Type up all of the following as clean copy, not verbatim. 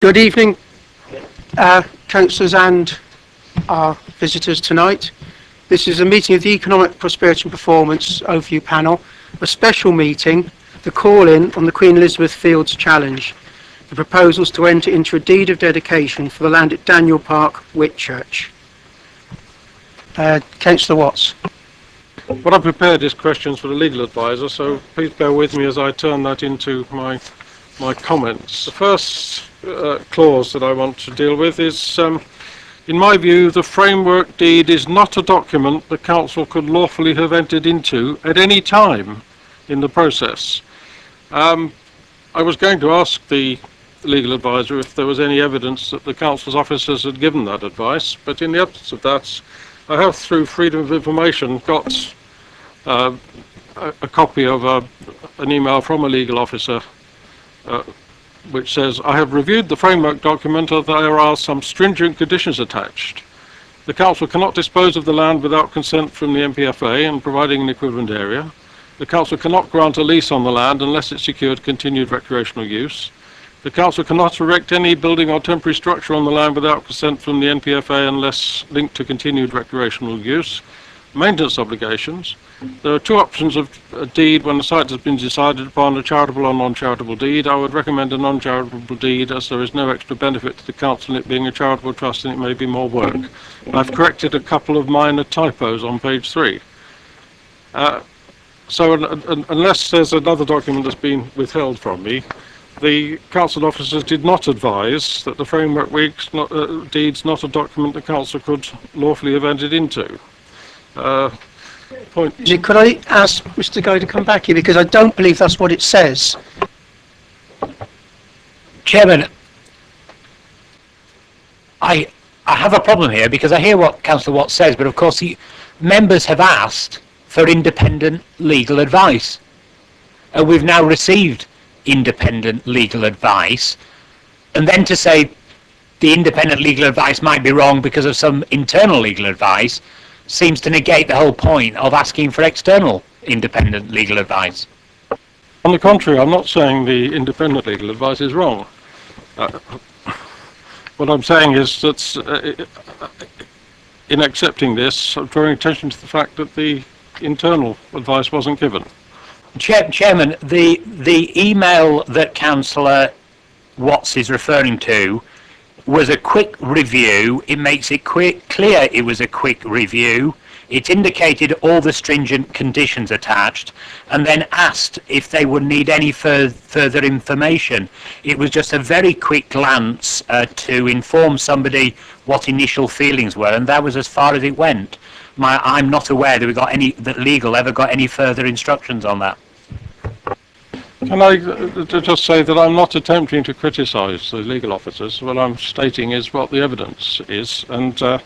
Good evening, councillors and our visitors tonight. This is a meeting of the Economic Prosperity and Performance Overview Panel, a special meeting, the call-in on the Queen Elizabeth Fields Challenge, the proposals to enter into a deed of dedication for the land at Daniel Park, Whitchurch. Councillor Watts. What I've prepared is questions for the legal advisor, so please bear with me as I turn that into my comments. The first clause that I want to deal with is, in my view, the framework deed is not a document the council could lawfully have entered into at any time in the process. I was going to ask the legal advisor if there was any evidence that the council's officers had given that advice, but in the absence of that, I have, through freedom of information, got a copy of an email from a legal officer which says, I have reviewed the framework document and there are some stringent conditions attached. The council cannot dispose of the land without consent from the MPFA and providing an equivalent area. The council cannot grant a lease on the land unless it secured continued recreational use. The council cannot erect any building or temporary structure on the land without consent from the NPFA unless linked to continued recreational use. Maintenance obligations. There are two options of a deed when the site has been decided upon, a charitable or non-charitable deed. I would recommend a non-charitable deed as there is no extra benefit to the council in it being a charitable trust and it may be more work. I've corrected a couple of minor typos on page 3. So unless there's another document that's been withheld from me, the council officers did not advise that the framework deed's not a document the council could lawfully have entered into. Could I ask Mr. Guy to come back here, because I don't believe that's what it says. Chairman, I have a problem here because I hear what Councillor Watts says, but of course the members have asked for independent legal advice. We've now received independent legal advice, and then to say the independent legal advice might be wrong because of some internal legal advice seems to negate the whole point of asking for external independent legal advice. On the contrary, I'm not saying the independent legal advice is wrong. What I'm saying is that in accepting this, I'm drawing attention to the fact that the internal advice wasn't given. Chairman, the email that Councillor Watts is referring to was a quick review. It makes it clear it was a quick review. It indicated all the stringent conditions attached and then asked if they would need any further information. It was just a very quick glance to inform somebody what initial feelings were, and that was as far as it went. I'm not aware that that legal ever got any further instructions on that. Can I just say that I'm not attempting to criticise the legal officers. What I'm stating is what the evidence is, and the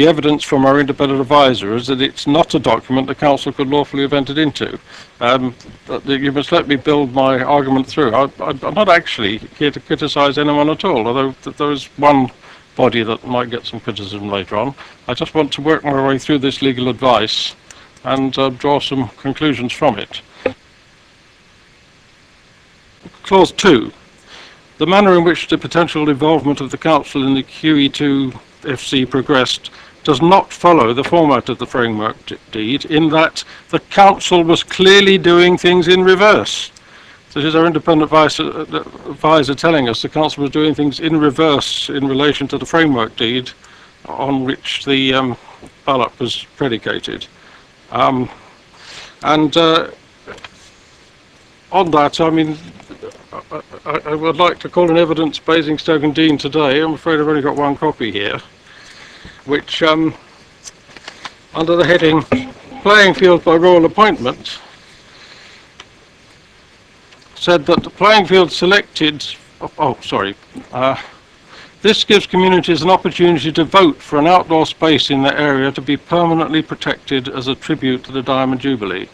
evidence from our independent advisor is that it's not a document the council could lawfully have entered into. You must let me build my argument through. I'm not actually here to criticise anyone at all, although there is one body that might get some criticism later on. I just want to work my way through this legal advice and draw some conclusions from it. Clause 2. The manner in which the potential involvement of the council in the QE2 FC progressed does not follow the format of the framework deed, in that the council was clearly doing things in reverse. This is our independent advisor telling us the council was doing things in reverse in relation to the framework deed on which the ballot was predicated. On that, I mean, I would like to call in evidence Basingstoke and Deane today. I'm afraid I've only got one copy here, which, under the heading Playing Field by Royal Appointment, said that the playing field selected, this gives communities an opportunity to vote for an outdoor space in their area to be permanently protected as a tribute to the Diamond Jubilee.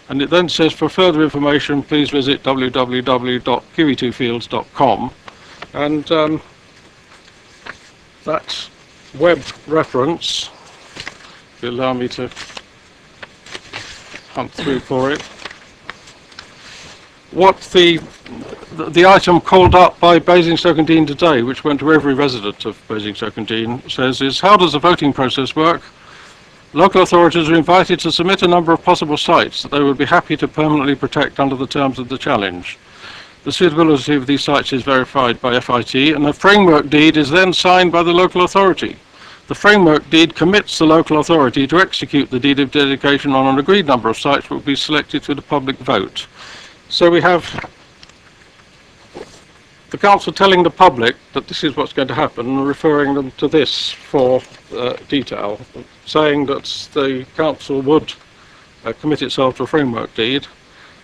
And it then says, for further information, please visit www.QE2fields.com. And that web reference, if you allow me to hunt through for it, what the item called up by Basingstoke and Deane today, which went to every resident of Basingstoke and Deane, says is, how does the voting process work? Local authorities are invited to submit a number of possible sites that they would be happy to permanently protect under the terms of the challenge. The suitability of these sites is verified by FiT, and a framework deed is then signed by the local authority. The framework deed commits the local authority to execute the deed of dedication on an agreed number of sites that will be selected through the public vote. So we have the council telling the public that this is what's going to happen and referring them to this for detail, saying that the council would commit itself to a framework deed.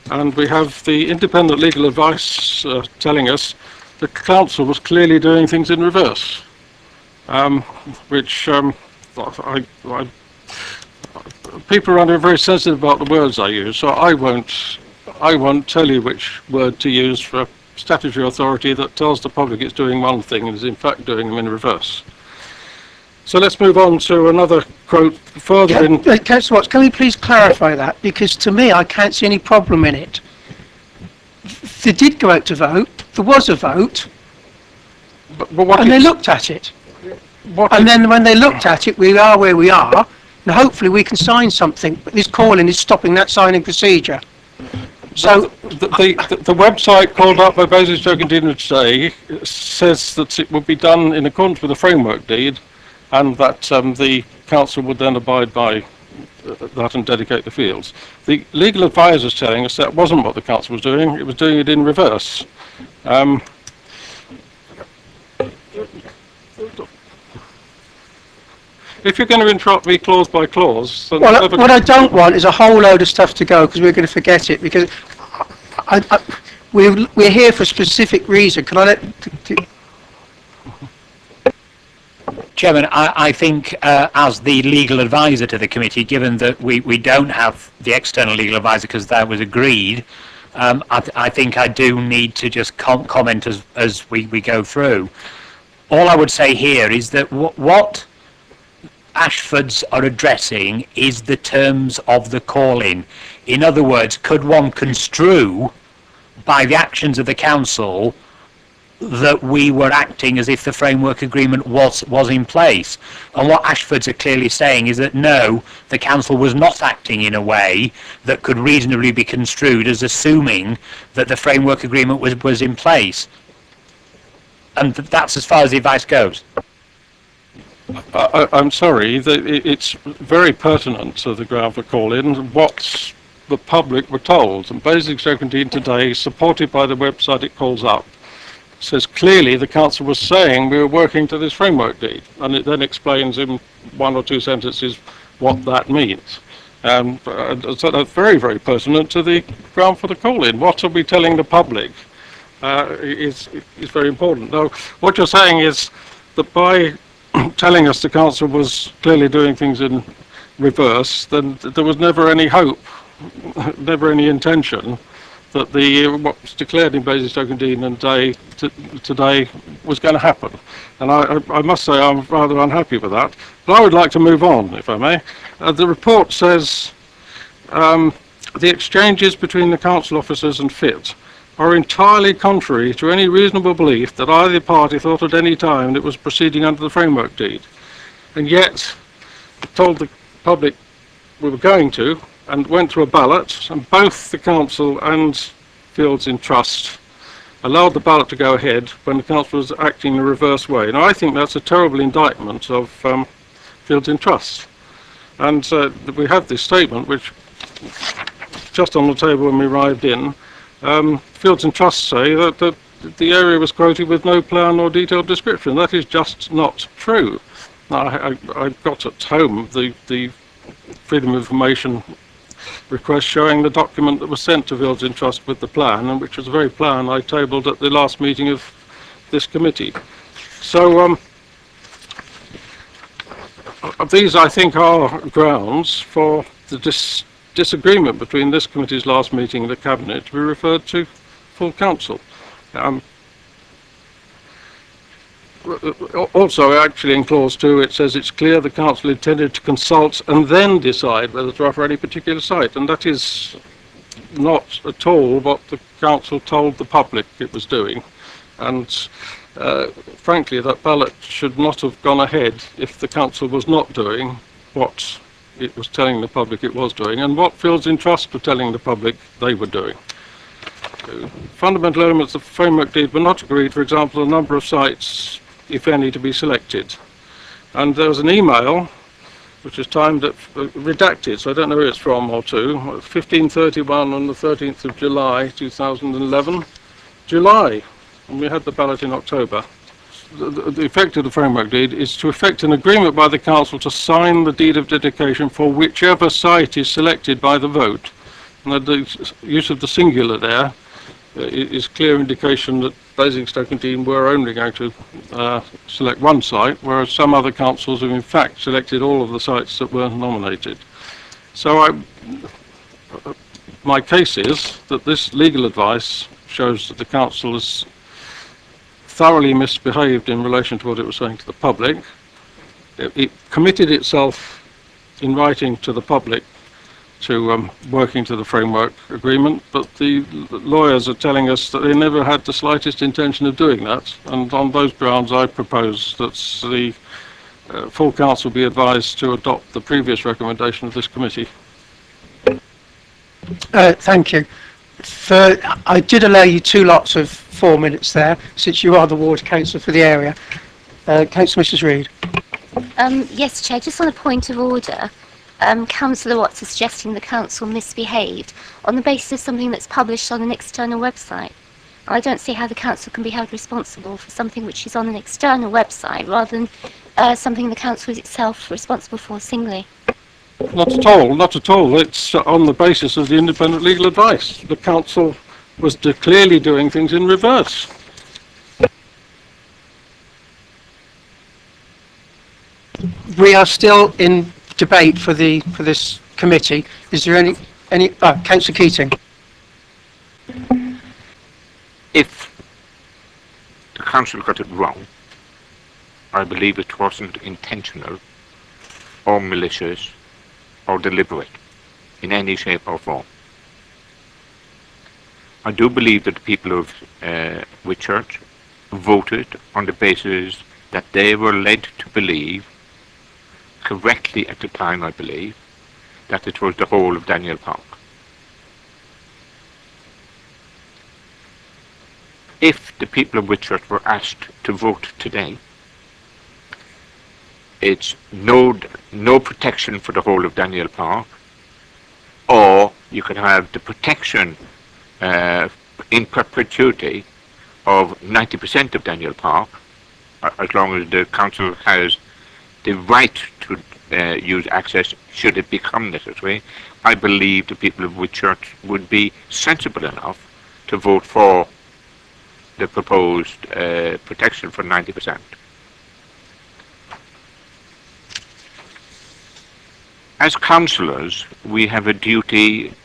And we have the independent legal advice telling us the council was clearly doing things in reverse, which people around here are very sensitive about the words I use, so I won't tell you which word to use for a statutory authority that tells the public it's doing one thing and is in fact doing them in reverse. So let's move on to another quote further in... Councillor Watts, can we please clarify that? Because to me, I can't see any problem in it. They did go out to vote, there was a vote, but what and they looked at it. And then when they looked at it, we are where we are, and hopefully we can sign something, but this call-in is stopping that signing procedure. So the website called up by Basingstoke and Deane today says that it will be done in accordance with the framework deed, and that the council would then abide by that and dedicate the fields. The legal advisor is telling us that wasn't what the council was doing, it was doing it in reverse. If you're going to interrupt me clause by clause... Then well, what I don't want is a whole load of stuff to go, because we're going to forget it, because we're here for a specific reason. Can I let... Chairman, I think as the legal advisor to the committee, given that we don't have the external legal advisor because that was agreed, I think I do need to just comment as we go through. All I would say here is that what Ashfords are addressing is the terms of the call-in. In other words, could one construe by the actions of the council that we were acting as if the framework agreement was in place? And what Ashfords are clearly saying is that no, the council was not acting in a way that could reasonably be construed as assuming that the framework agreement was in place. And that's as far as the advice goes. I'm sorry, it's very pertinent to the ground for call-in what the public were told, and Basingstoke and Deane today, supported by the website it calls up, says clearly the council was saying we were working to this framework deed, and it then explains in one or two sentences what that means. So that's very, very pertinent to the ground for the call-in. What are we telling the public is very important. Now, what you're saying is that by telling us the council was clearly doing things in reverse, then there was never any hope, never any intention that what was declared in Basingstoke and Deane and today was going to happen. And I must say I'm rather unhappy with that. But I would like to move on, if I may. The report says the exchanges between the council officers and FiT are entirely contrary to any reasonable belief that either party thought at any time that it was proceeding under the framework deed. And yet, told the public we were going to, and went through a ballot, and both the council and Fields-in-Trust allowed the ballot to go ahead when the council was acting in a reverse way. Now, I think that's a terrible indictment of Fields-in-Trust. And we have this statement, which just on the table when we arrived in. Fields-in-Trust say that the area was quoted with no plan or detailed description. That is just not true. Now, I've got at home the Freedom of Information request showing the document that was sent to Fields-in-Trust with the plan, and which was the very plan I tabled at the last meeting of this committee. So these, I think, are grounds for the disagreement between this committee's last meeting and the Cabinet to be referred to full council. Also, actually, in clause 2 it says it's clear the council intended to consult and then decide whether to offer any particular site, and that is not at all what the council told the public it was doing, and frankly that ballot should not have gone ahead if the council was not doing what it was telling the public it was doing and what Fields-in-Trust were telling the public they were doing. Fundamental elements of the framework deed were not agreed, for example, the number of sites, if any, to be selected. And there was an email which is timed at redacted, so I don't know who it's from or to, 1531 on the 13th of July 2011. July, and we had the ballot in October. The effect of the framework deed is to effect an agreement by the council to sign the deed of dedication for whichever site is selected by the vote. And the use of the singular there is clear indication that Basingstoke and Deane were only going to select one site, whereas some other councils have in fact selected all of the sites that were nominated. So my case is that this legal advice shows that the council has thoroughly misbehaved in relation to what it was saying to the public. It committed itself in writing to the public to working to the framework agreement, but the lawyers are telling us that they never had the slightest intention of doing that, and on those grounds I propose that the full council be advised to adopt the previous recommendation of this committee. Thank you. I did allow you 2 lots of 4 minutes there, since you are the ward councillor for the area. Councillor Mrs Reid. Yes, Chair, just on a point of order. Councillor Watts is suggesting the council misbehaved on the basis of something that's published on an external website. I don't see how the council can be held responsible for something which is on an external website rather than something the council is itself responsible for singly. Not at all, not at all. It's on the basis of the independent legal advice. The council was clearly doing things in reverse. We are still in debate for this committee. Is there any Councillor Keating? If the council got it wrong, I believe it wasn't intentional or malicious or deliberate in any shape or form. I do believe that the people of Whitchurch voted on the basis that they were led to believe, correctly at the time I believe, that it was the whole of Daniel Park. If the people of Whitchurch were asked to vote today, it's no protection for the whole of Daniel Park, or you could have the protection in perpetuity of 90% of Daniel Park, as long as the council has the right to use access should it become necessary. I believe the people of Whitchurch would be sensible enough to vote for the proposed protection for 90%. As councillors, we have a duty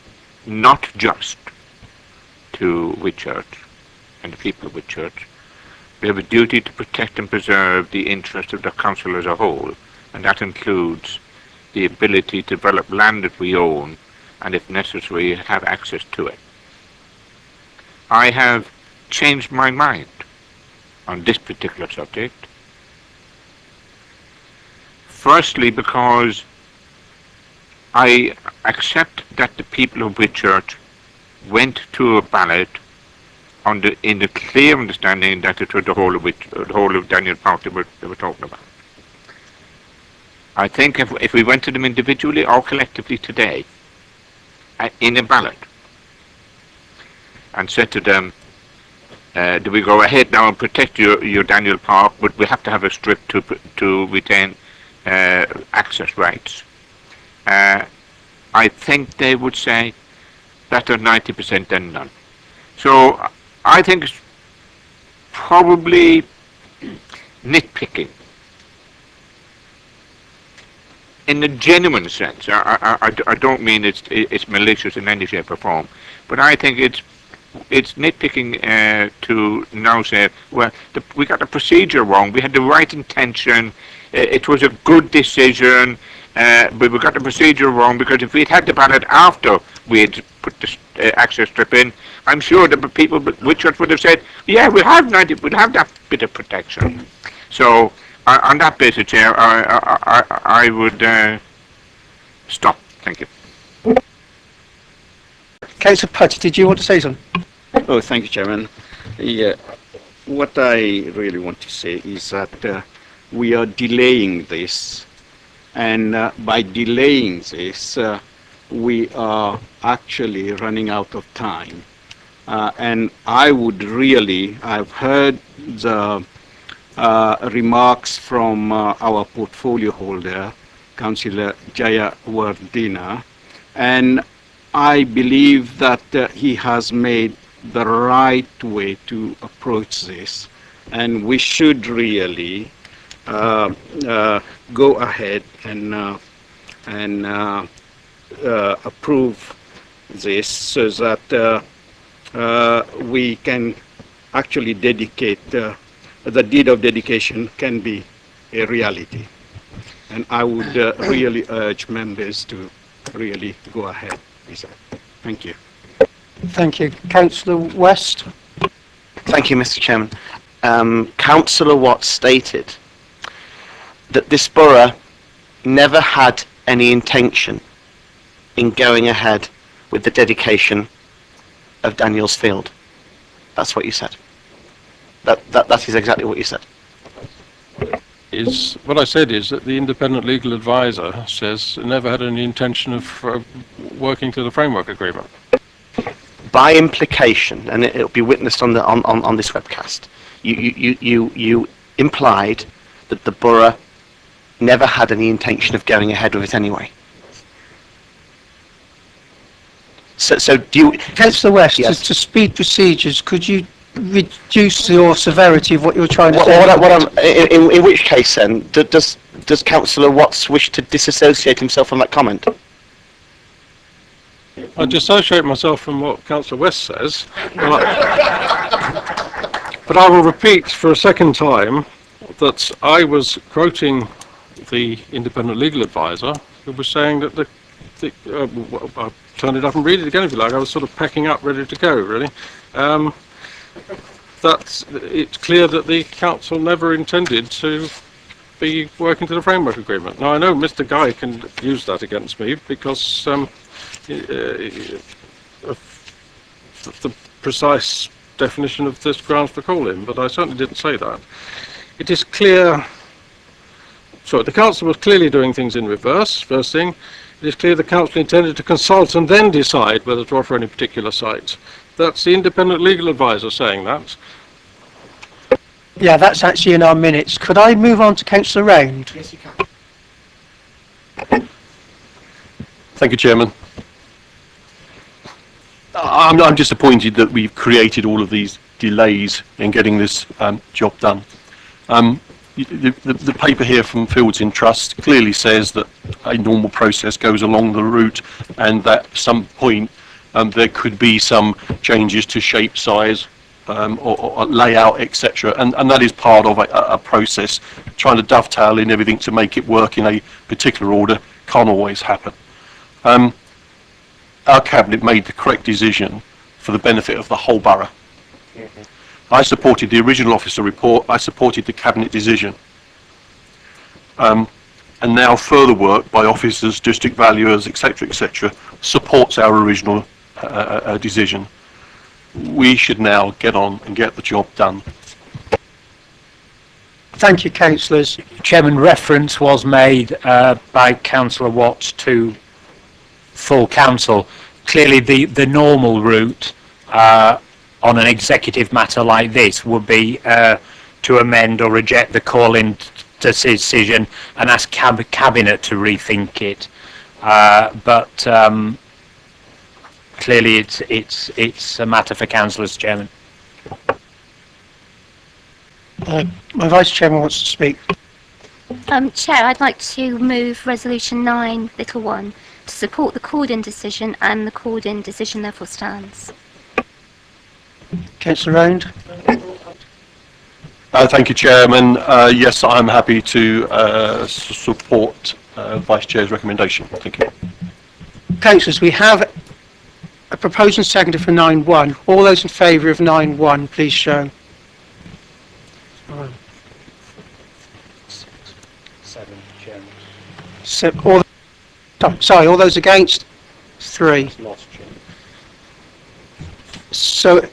not just to Whitchurch and the people of Whitchurch. We have a duty to protect and preserve the interest of the council as a whole, and that includes the ability to develop land that we own and, if necessary, have access to it. I have changed my mind on this particular subject. Firstly, because I accept that the people of Whitchurch went to a ballot in the clear understanding that it was the whole of Daniel Park they were talking about. I think if we went to them individually or collectively today, in a ballot, and said to them, do we go ahead now and protect your Daniel Park, but we have to have a strip to retain access rights, I think they would say better 90% than none. So I think it's probably nitpicking in a genuine sense. I don't mean it's malicious in any shape or form, but I think it's nitpicking to now say, well, we got the procedure wrong, we had the right intention, it was a good decision, but we got the procedure wrong, because if we'd had the ballot after we'd put the access strip in, I'm sure the people at Whitchurch would have said, yeah, we'll have that bit of protection. So on that basis, Chair, I would stop. Thank you. Councillor Putty, did you want to say something? Oh, thank you, Chairman. Yeah, what I really want to say is that we are delaying this, and by delaying this, we are actually running out of time. And I would really, I've heard the remarks from our portfolio holder, Councillor Jayawardena, and I believe that he has made the right way to approach this, and we should really go ahead and approve this so that we can actually dedicate, the deed of dedication can be a reality. And I would really urge members to really go ahead with that. Thank you. Thank you. Councillor West? Thank you, Mr. Chairman. Councillor Watts stated that this borough never had any intention in going ahead with the dedication of Daniel's Field. That's what you said. That is exactly what you said. What I said is that the independent legal advisor says it never had any intention of working to the framework agreement. By implication, and it'll be witnessed on this webcast, you implied that the borough never had any intention of going ahead with it anyway. So do you... Councillor West, Yes. to speed procedures, could you reduce your severity of what you're trying to say? In which case then, does Councillor Watts wish to disassociate himself from that comment? I dissociate myself from what Councillor West says, but I will repeat for a second time that I was quoting the independent legal advisor who was saying that I'll turn it up and read it again if you like. I was sort of packing up, ready to go, really. That it's clear that the council never intended to be working to the framework agreement. Now I know Mr. Guy can use that against me because the precise definition of this grounds for call-in, but I certainly didn't say that. It is clear, so the council was clearly doing things in reverse. First thing, it is clear the council intended to consult and then decide whether to offer any particular site. That's the independent legal advisor saying that. Yeah, that's actually in our minutes. Could I move on to Councillor Round? Yes, you can. Thank you, Chairman. I'm disappointed that we've created all of these delays in getting this job done. The paper here from Field-In-Trust clearly says that a normal process goes along the route and that at some point there could be some changes to shape, size, or layout, etc. And that is part of a process. Trying to dovetail in everything to make it work in a particular order can't always happen. Our Cabinet made the correct decision for the benefit of the whole borough. I supported the original officer report, I supported the Cabinet decision. And now further work by officers, district valuers, etc., supports our original decision. We should now get on and get the job done. Thank you, councillors. Chairman, reference was made by Councillor Watts to full council. Clearly the normal route on an executive matter like this would be to amend or reject the call-in decision and ask Cabinet to rethink it. But clearly it's a matter for councillors, Chairman. My Vice Chairman wants to speak. Chair, I'd like to move Resolution 9, little 1, to support the called-in decision, and the called-in decision therefore stands. Councillor Round. Thank you, Chairman. Yes, I'm happy to support Vice Chair's recommendation. Thank you. Councillors, we have proposed and seconded for 9.1. All those in favour of 9.1, please show. So, all those against? 3. So,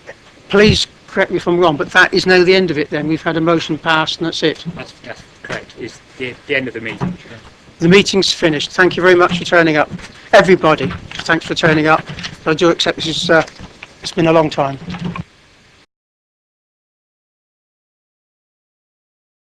please correct me if I'm wrong, but that is now the end of it then. We've had a motion passed and that's it. That's correct. It's the end of the meeting. The meeting's finished. Thank you very much for turning up. Everybody, thanks for turning up. I do accept this is, it's been a long time.